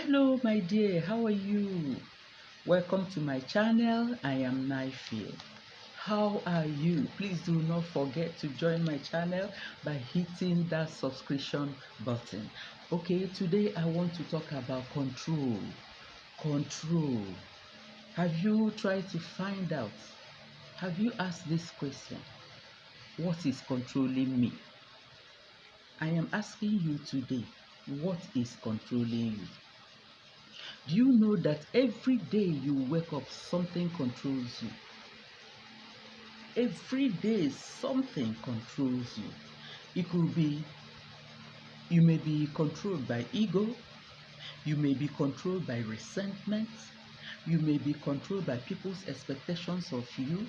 Hello, my dear, how are you? Welcome to my channel. I am Naifie. How are you? Please do not forget to join my channel by hitting that subscription button. Okay, today I want to talk about control. Control. Have you tried to find out? Have you asked this question? What is controlling me? I am asking you today, what is controlling you? Do you know that every day you wake up, something controls you? Every day, something controls you. It could be, you may be controlled by ego, you may be controlled by resentment, you may be controlled by people's expectations of you,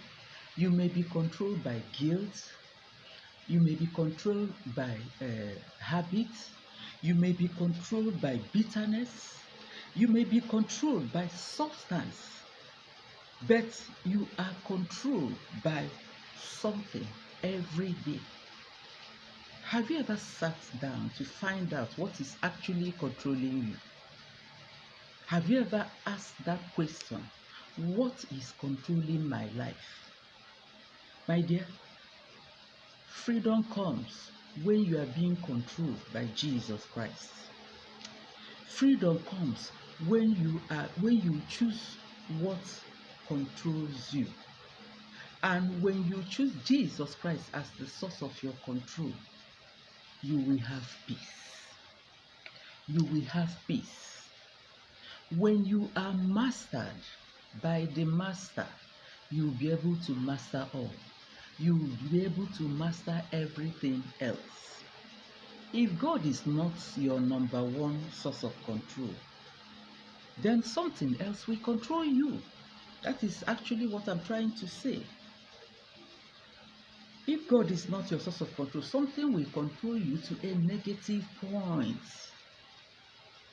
you may be controlled by guilt, you may be controlled by habits, you may be controlled by bitterness, you may be controlled by substance, but you are controlled by something every day. Have you ever sat down to find out what is actually controlling you? Have you ever asked that question? What is controlling my life? My dear, freedom comes when you are being controlled by Jesus Christ. Freedom comes when you choose what controls you. And when you choose Jesus Christ as the source of your control, you will have peace. You will have peace. When you are mastered by the master, you will be able to master all. You will be able to master everything else. If God is not your number one source of control, then something else will control you. That is actually what I'm trying to say. If God is not your source of control, something will control you to a negative point.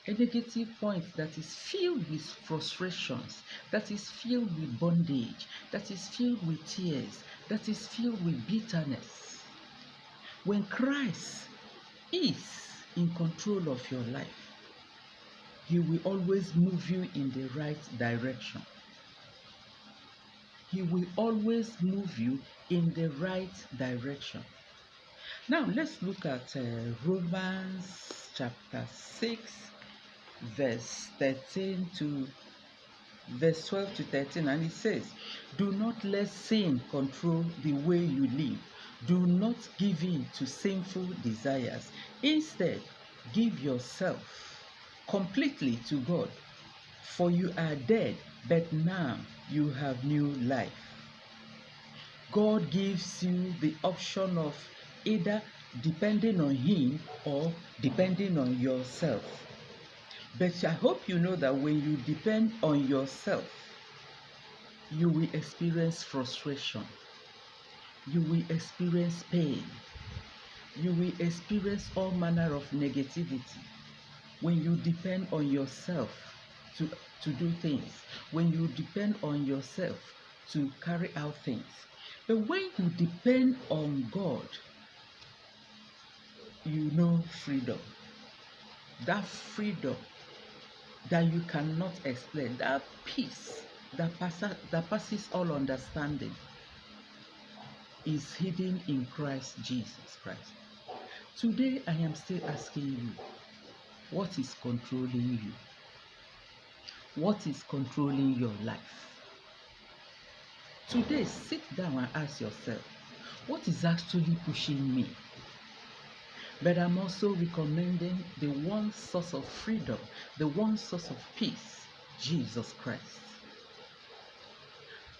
A negative point that is filled with frustrations, that is filled with bondage, that is filled with tears, that is filled with bitterness. When Christ is in control of your life, He will always move you in the right direction. He will always move you in the right direction. Now, let's look at Romans chapter 6, verse 13 to verse 12 to 13. And it says, do not let sin control the way you live. Do not give in to sinful desires. Instead, give yourself completely to God. For you are dead, but now you have new life. God gives you the option of either depending on Him or depending on yourself. But I hope you know that when you depend on yourself, you will experience frustration. You will experience pain. You will experience all manner of negativity. When you depend on yourself to do things, when you depend on yourself to carry out things. But when you depend on God, you know freedom. That freedom that you cannot explain, that peace that passes all understanding is hidden in Christ Jesus Christ. Today, I am still asking you, what is controlling you? What is controlling your life? Today, sit down and ask yourself, what is actually pushing me? But I'm also recommending the one source of freedom, the one source of peace, Jesus Christ.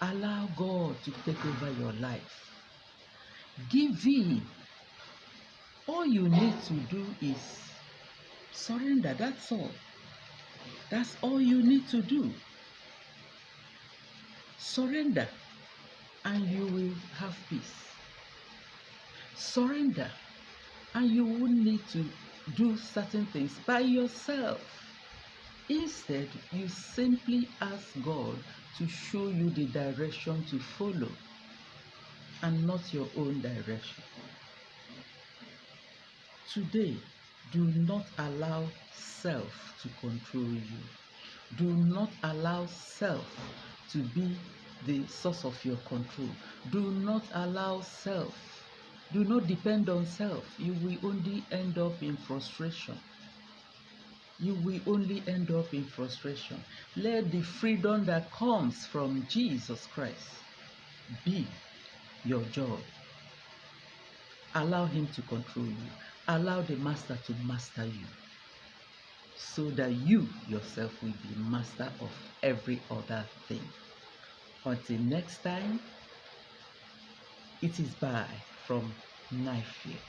Allow God to take over your life. Give in. All you need to do is surrender. That's all. That's all you need to do. Surrender, and you will have peace. Surrender, and you won't need to do certain things by yourself. Instead, you simply ask God to show you the direction to follow and not your own direction. Today, Do not allow self to control you. Do not allow self to be the source of your control. Do not allow self. Do not depend on self. You will only end up in frustration. You will only end up in frustration. Let the freedom that comes from Jesus Christ be your joy. Allow him to control you. Allow the master to master you, so that you yourself will be master of every other thing. Until next time, it is bye from Knife Fear.